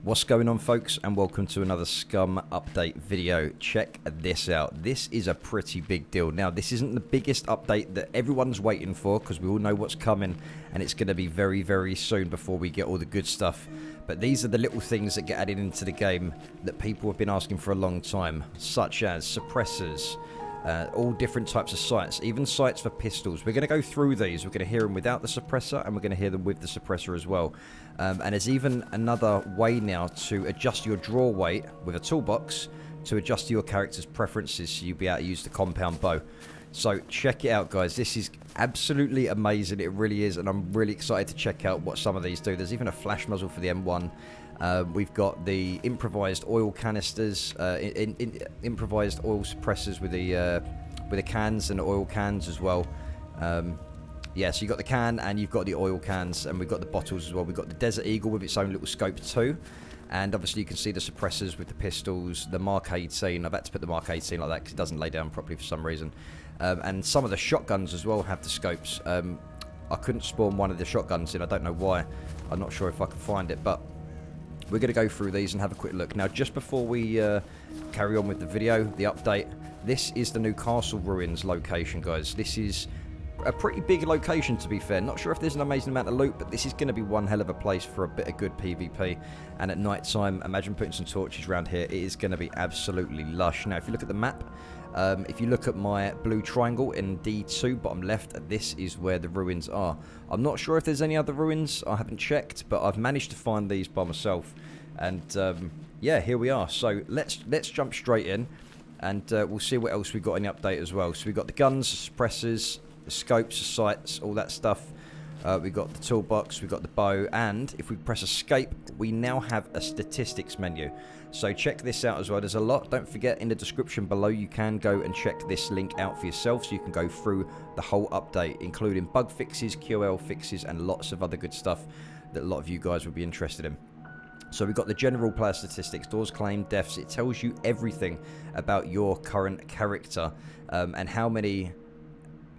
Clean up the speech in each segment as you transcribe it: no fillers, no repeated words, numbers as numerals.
What's going on, folks, and welcome to another Scum update video. Check this out. This is a pretty big deal. Now, this isn't the biggest update that everyone's waiting for, because we all know what's coming, and it's going to be very, very soon before we get all the good stuff. But these are the little things that get added into the game that people have been asking for a long time, such as suppressors, all different types of sights, even sights for pistols. We're going to go through these. We're going to hear them without the suppressor, and we're going to hear them with the suppressor as well. And there's even another way now to adjust your draw weight with a toolbox to adjust your character's preferences, so you'll be able to use the compound bow. So check it out, guys. This is absolutely amazing. It really is, and I'm really excited to check out what some of these do. There's even a flash muzzle for the M1. We've got the improvised oil canisters, improvised oil suppressors with the cans and oil cans as well. Yeah, so you've got the can and you've got the oil cans, and we've got the bottles as well. We've got the Desert Eagle with its own little scope too. And obviously you can see the suppressors with the pistols, the Mark 18. I've had to put the Mark 18 like that because it doesn't lay down properly for some reason. And some of the shotguns as well have the scopes. I couldn't spawn one of the shotguns in. I don't know why. I'm not sure if I can find it, but we're going to go through these and have a quick look. Now, just before we carry on with the video, the update, this is the new Castle Ruins location, guys. This is a pretty big location, to be fair. Not sure if there's an amazing amount of loot, but this is going to be one hell of a place for a bit of good PvP. And at night time, imagine putting some torches around here. It is going to be absolutely lush. Now, if you look at the map, if you look at my blue triangle in D2, bottom left, this is where the ruins are. I'm not sure if there's any other ruins. I haven't checked, but I've managed to find these by myself. And yeah, here we are. So let's jump straight in, and we'll see what else we've got in the update as well. So we've got the guns, the suppressors, the scopes, the sights, all that stuff. We've got the toolbox, we've got the bow, and if we press escape, we now have a statistics menu. So check this out as well. There's a lot. Don't forget, in the description below, you can go and check this link out for yourself, so you can go through the whole update, including bug fixes, QL fixes, and lots of other good stuff that a lot of you guys will be interested in. So we've got the general player statistics, doors claimed, deaths. It tells you everything about your current character, and how many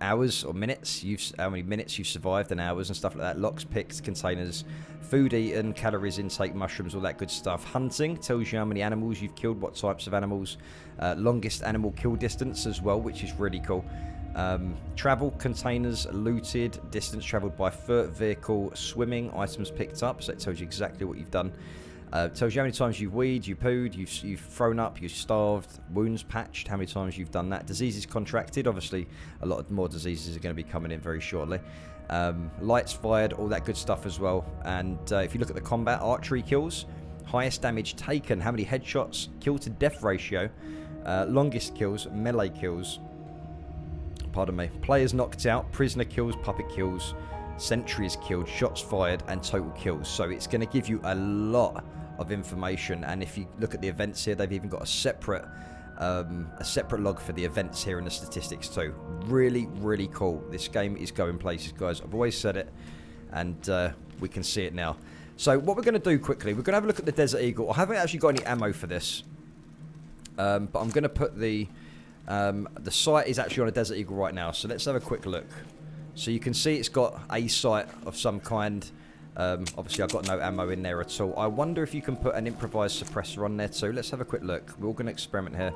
hours or minutes how many minutes you've survived, and hours and stuff like that. Locks picked, containers, food eaten, calories intake, mushrooms, all that good stuff. Hunting tells you how many animals you've killed, what types of animals. Longest animal kill distance as well, which is really cool. Travel, containers looted, distance traveled by foot, vehicle, swimming, items picked up, so it tells you exactly what you've done. Tells you how many times you've weed, you pooed, you've thrown up, you've starved, wounds patched, how many times you've done that. Diseases contracted, obviously a lot more diseases are going to be coming in very shortly. Lights fired, all that good stuff as well. And if you look at the combat, archery kills, highest damage taken, how many headshots, kill to death ratio, longest kills, melee kills, pardon me, players knocked out, prisoner kills, puppet kills, sentries killed, shots fired, and total kills. So it's going to give you a lot of information. And if you look at the events here, they've even got a separate log for the events here in the statistics too. Really, really cool. This game is going places, guys. I've always said it, and we can see it now. So what we're going to do quickly, we're going to have a look at the Desert Eagle. I haven't actually got any ammo for this, but I'm going to put the sight is actually on a Desert Eagle right now. So let's have a quick look. So you can see it's got a sight of some kind. Obviously, I've got no ammo in there at all. I wonder if you can put an improvised suppressor on there too. Let's have a quick look. We're all going to experiment here.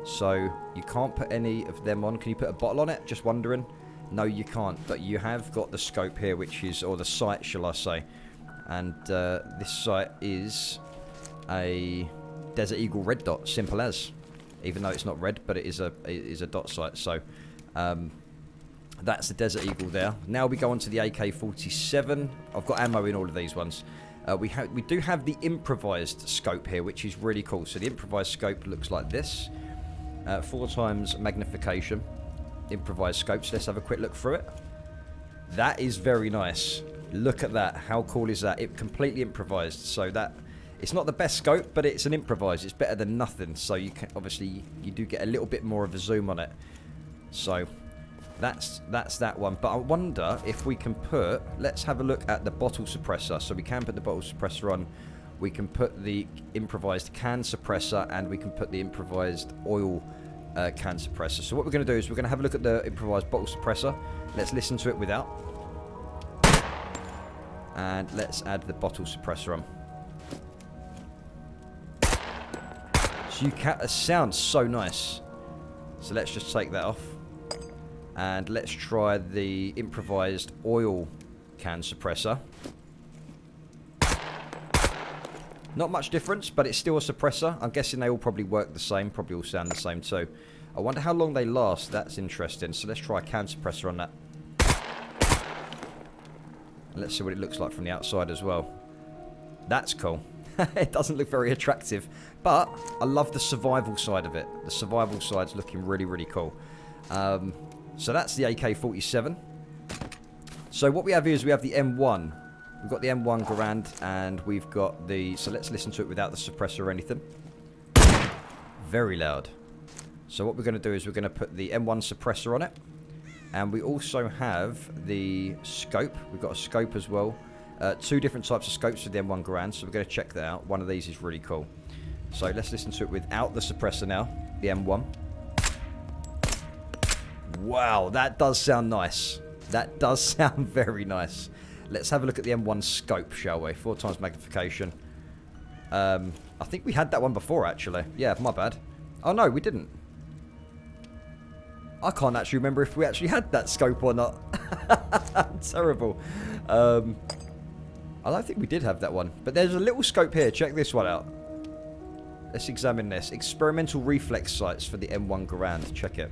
So you can't put any of them on. Can you put a bottle on it? Just wondering. No, you can't. But you have got the scope here, which is, or the sight, shall I say. And this sight is a Desert Eagle red dot. Simple as. Even though it's not red, but it is a dot sight. So that's the Desert Eagle there. Now we go on to the AK-47. I've got ammo in all of these ones. We do have the improvised scope here, which is really cool. So the improvised scope looks like this. 4 times magnification. Improvised scopes. Let's have a quick look through it. That is very nice. Look at that. How cool is that? It completely improvised. So that it's not the best scope, but it's an improvised. It's better than nothing. So you can obviously you do get a little bit more of a zoom on it. So that's that one. But I wonder if we can put, let's have a look at the bottle suppressor. So we can put the bottle suppressor on. We can put the improvised can suppressor, and we can put the improvised oil can suppressor. So what we're going to do is we're going to have a look at the improvised bottle suppressor. Let's listen to it without. And let's add the bottle suppressor on. So you can. It sounds so nice. So let's just take that off. And let's try the improvised oil can suppressor. Not much difference, but it's still a suppressor. I'm guessing they all probably work the same. Probably all sound the same too. I wonder how long they last. That's interesting. So let's try a can suppressor on that. And let's see what it looks like from the outside as well. That's cool. It doesn't look very attractive, but I love the survival side of it. The survival side's looking really, really cool. So that's the AK-47. So what we have here is we have the M1. We've got the M1 Garand, and we've got the... So let's listen to it without the suppressor or anything. Very loud. So what we're going to do is we're going to put the M1 suppressor on it. And we also have the scope. We've got a scope as well. Two different types of scopes for the M1 Garand, so we're going to check that out. One of these is really cool. So let's listen to it without the suppressor now. The M1. Wow, that does sound nice. That does sound very nice. Let's have a look at the M1 scope, shall we? 4 times magnification. I think we had that one before, actually. Yeah, my bad. Oh, no, we didn't. I can't actually remember if we actually had that scope or not. Terrible. I don't think we did have that one. But there's a little scope here. Check this one out. Let's examine this. Experimental reflex sights for the M1 Garand. Check it.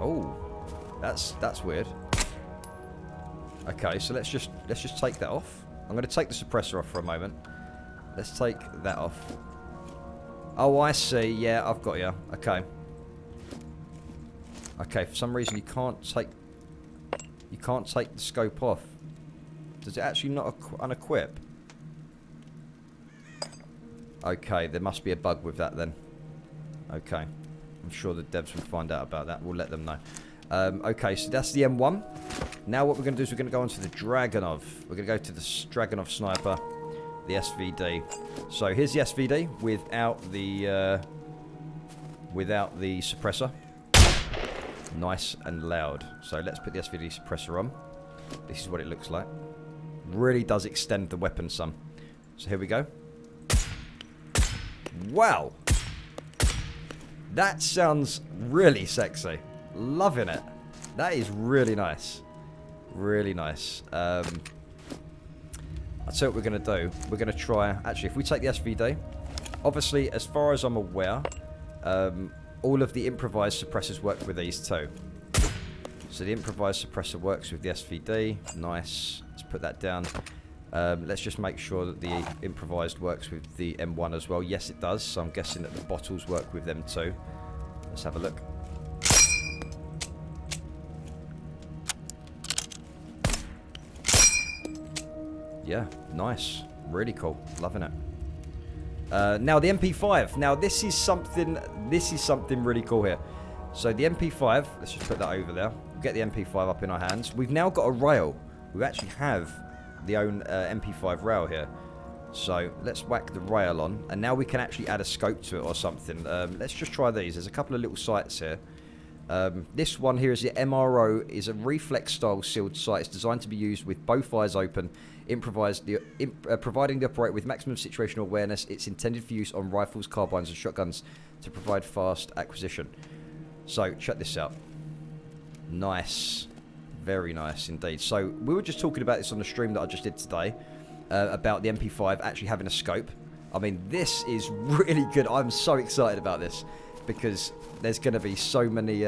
Oh, that's weird. Okay, so let's just take that off. I'm going to take the suppressor off for a moment. Let's take that off. Oh, I see. Yeah, I've got you. Okay. Okay, for some reason you can't take the scope off. Does it actually not unequip? Okay, there must be a bug with that then. Okay. I'm sure the devs will find out about that. We'll let them know. Okay, so that's the M1. Now what we're going to do is we're going to go on to the Dragunov. We're going to go to the Dragunov Sniper, the SVD. So here's the SVD without the suppressor. Nice and loud. So let's put the SVD suppressor on. This is what it looks like. Really does extend the weapon some. So here we go. Wow. That sounds really sexy. Loving it. That is really nice. Really nice. I'll tell you what we're going to do. We're going to try... Actually, if we take the SVD... Obviously, as far as I'm aware... all of the improvised suppressors work with these too. So the improvised suppressor works with the SVD. Nice. Let's put that down. Let's just make sure that the improvised works with the M1 as well. Yes, it does. So I'm guessing that the bottles work with them too. Let's have a look. Yeah, nice. Really cool. Loving it. Now the MP5. Now this is something really cool here. So the MP5, let's just put that over there. We'll get the MP5 up in our hands. We've now got a rail. We actually have the own MP5 rail here. So let's whack the rail on, and now we can actually add a scope to it or something. Let's just try these. There's a couple of little sights here. This one here is the MRO, is a reflex style sealed sight. It's designed to be used with both eyes open, providing the operator with maximum situational awareness. It's intended for use on rifles, carbines and shotguns to provide fast acquisition. So check this out. Nice. Very nice indeed. So we were just talking about this on the stream that I just did today, about the MP5 actually having a scope. I mean, this is really good. I'm so excited about this because there's going to be so many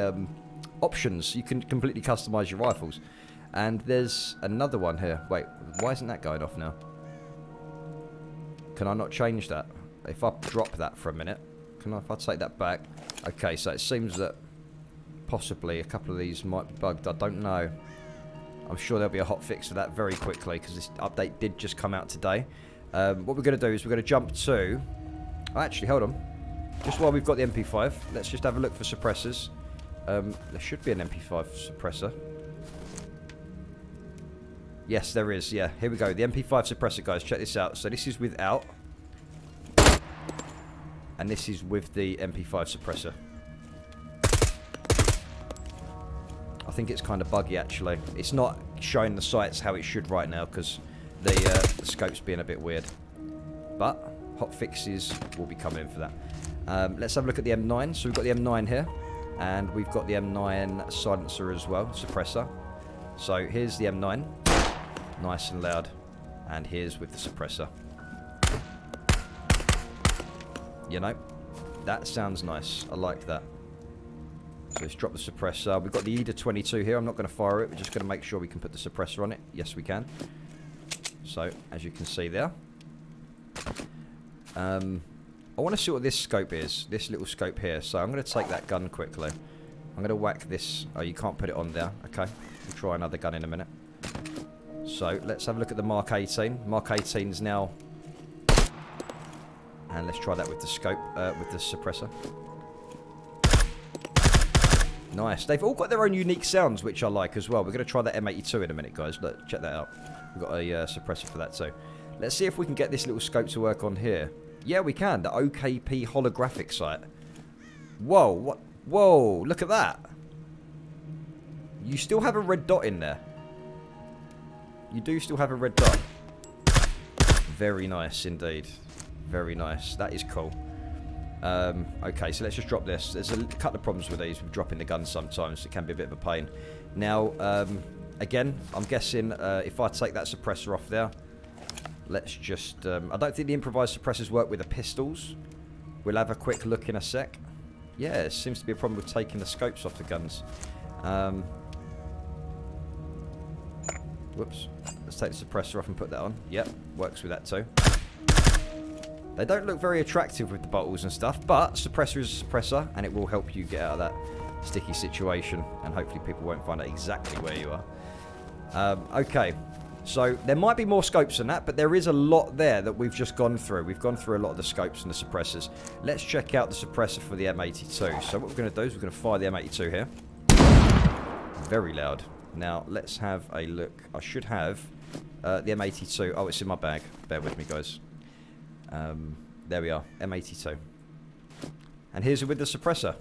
options. You can completely customize your rifles. And there's another one here. Wait, why isn't that going off now? Can I not change that? If I drop that for a minute, if I take that back? Okay, so it seems that possibly a couple of these might be bugged. I don't know. I'm sure there'll be a hot fix for that very quickly because this update did just come out today. What we're going to do is we're going to jump to... Oh, actually, hold on. Just while we've got the MP5, let's just have a look for suppressors. There should be an MP5 suppressor. Yes, there is. Yeah, here we go. The MP5 suppressor, guys. Check this out. So this is without. And this is with the MP5 suppressor. I think it's kind of buggy, actually. It's not showing the sights how it should right now because the scope's being a bit weird. But hot fixes will be coming for that. Let's have a look at the M9. So we've got the M9 here, and we've got the M9 silencer as well, suppressor. So here's the M9, nice and loud, and here's with the suppressor. You know, that sounds nice. I like that. So let's drop the suppressor. We've got the EVGA here. I'm not going to fire it. We're just going to make sure we can put the suppressor on it. Yes, we can. So, as you can see there. I want to see what this scope is. This little scope here. So, I'm going to take that gun quickly. I'm going to whack this. Oh, you can't put it on there. Okay. We'll try another gun in a minute. So, let's have a look at the Mark 18. Mark 18 is now... And let's try that with the scope, with the suppressor. Nice. They've all got their own unique sounds, which I like as well. We're going to try that M82 in a minute, guys. Look, check that out. We've got a suppressor for that too. Let's see if we can get this little scope to work on here. Yeah, we can. The OKP holographic sight. Whoa. What? Whoa. Look at that. You still have a red dot in there. You do still have a red dot. Very nice indeed. Very nice. That is cool. Okay, so let's just drop this. There's a couple of problems with these with dropping the gun sometimes. It can be a bit of a pain. Now, again, I'm guessing if I take that suppressor off there, let's just... I don't think the improvised suppressors work with the pistols. We'll have a quick look in a sec. Yeah, it seems to be a problem with taking the scopes off the guns. Whoops. Let's take the suppressor off and put that on. Yep, works with that too. They don't look very attractive with the bottles and stuff, but suppressor is a suppressor, and it will help you get out of that sticky situation, and hopefully people won't find out exactly where you are. Okay, so there might be more scopes than that, but there is a lot there that we've just gone through. We've gone through a lot of the scopes and the suppressors. Let's check out the suppressor for the M82. So what we're going to do is we're going to fire the M82 here. Very loud. Now, let's have a look. I should have the M82. Oh, it's in my bag. Bear with me, guys. There we are, M82. And here's it with the suppressor.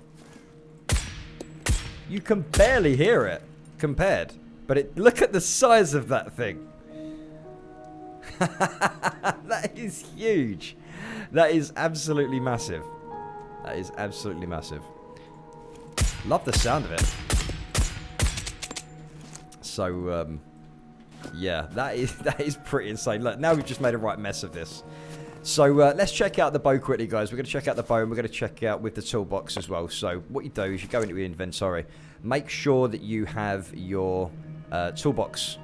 You can barely hear it compared, but look at the size of that thing. That is huge. That is absolutely massive. That is absolutely massive. Love the sound of it. So, yeah, that is pretty insane. Look, now we've just made a right mess of this. So let's check out the bow quickly, guys. We're going to check out the bow, and we're going to check out with the toolbox as well. So what you do is you go into your inventory. Make sure that you have your toolbox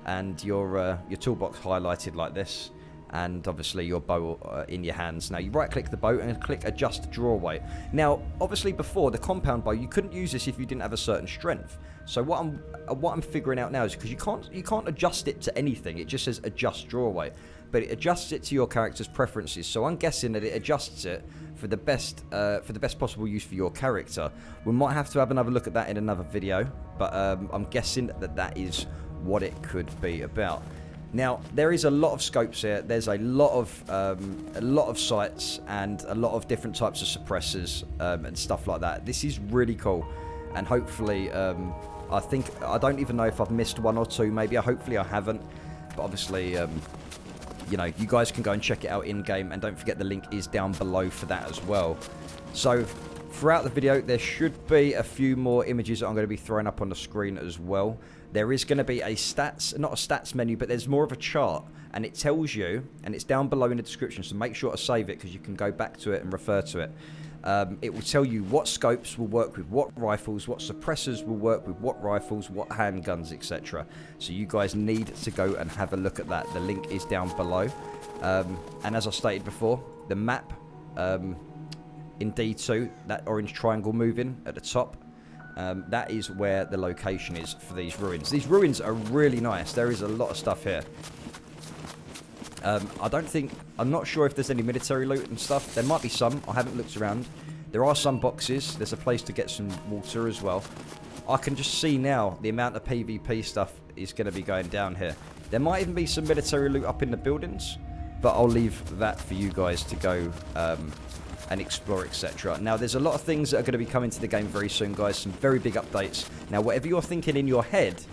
and your toolbox highlighted like this, and obviously your bow in your hands. Now you right-click the bow and click Adjust Draw Weight. Now, obviously before, the compound bow, you couldn't use this if you didn't have a certain strength. So what I'm figuring out now is because you can't adjust it to anything. It just says Adjust Draw Weight. But it adjusts it to your character's preferences. So I'm guessing that it adjusts it for the best possible use for your character. We might have to have another look at that in another video, but I'm guessing that is what it could be about. Now, there is a lot of scopes here. There's a lot of sights and a lot of different types of suppressors and stuff like that. This is really cool, and hopefully, I don't even know if I've missed one or two. Maybe, hopefully, I haven't. But obviously, you know, you guys can go and check it out in-game, and don't forget the link is down below for that as well. So, throughout the video, there should be a few more images that I'm going to be throwing up on the screen as well. There is going to be a stats, not a stats menu, but there's more of a chart, and it tells you, and it's down below in the description, so make sure to save it, because you can go back to it and refer to it. It will tell you what scopes will work with what rifles, what suppressors will work with what rifles, what handguns, etc. So you guys need to go and have a look at that. The link is down below. And as I stated before, the map in D2, that orange triangle moving at the top, that is where the location is for these ruins. These ruins are really nice. There is a lot of stuff here. I'm not sure if there's any military loot and stuff. There might be some. I haven't looked around. There are some boxes. There's a place to get some water as well. I can just see now the amount of PvP stuff is going to be going down here. There might even be some military loot up in the buildings, but I'll leave that for you guys to go and explore, etc. Now, there's a lot of things that are going to be coming to the game very soon, guys. Some very big updates. Now, whatever you're thinking in your head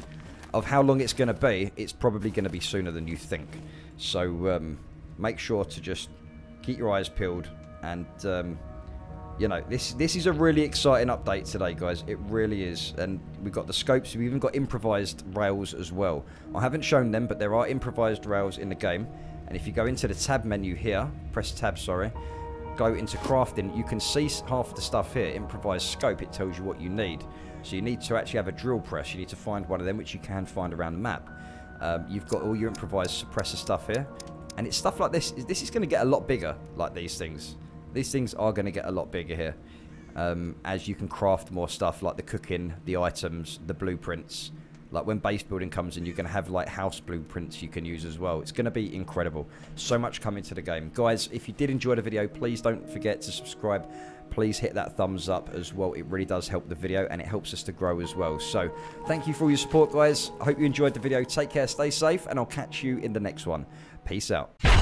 of how long it's going to be, it's probably going to be sooner than you think. So make sure to just keep your eyes peeled. And, you know, this is a really exciting update today, guys. It really is. And we've got the scopes. We've even got improvised rails as well. I haven't shown them, but there are improvised rails in the game. And if you go into the tab menu here, press tab, sorry, go into crafting, you can see half of the stuff here. Improvised scope, it tells you what you need. So you need to actually have a drill press. You need to find one of them, which you can find around the map. You've got all your improvised suppressor stuff here. And it's stuff like this. This is going to get a lot bigger, like these things. These things are going to get a lot bigger here. As you can craft more stuff like the cooking, the items, the blueprints. Like when base building comes in, you're going to have like house blueprints you can use as well. It's going to be incredible. So much coming to the game. Guys, if you did enjoy the video, please don't forget to subscribe. Please hit that thumbs up as well. It really does help the video and it helps us to grow as well. So thank you for all your support, guys. I hope you enjoyed the video. Take care, stay safe, and I'll catch you in the next one. Peace out.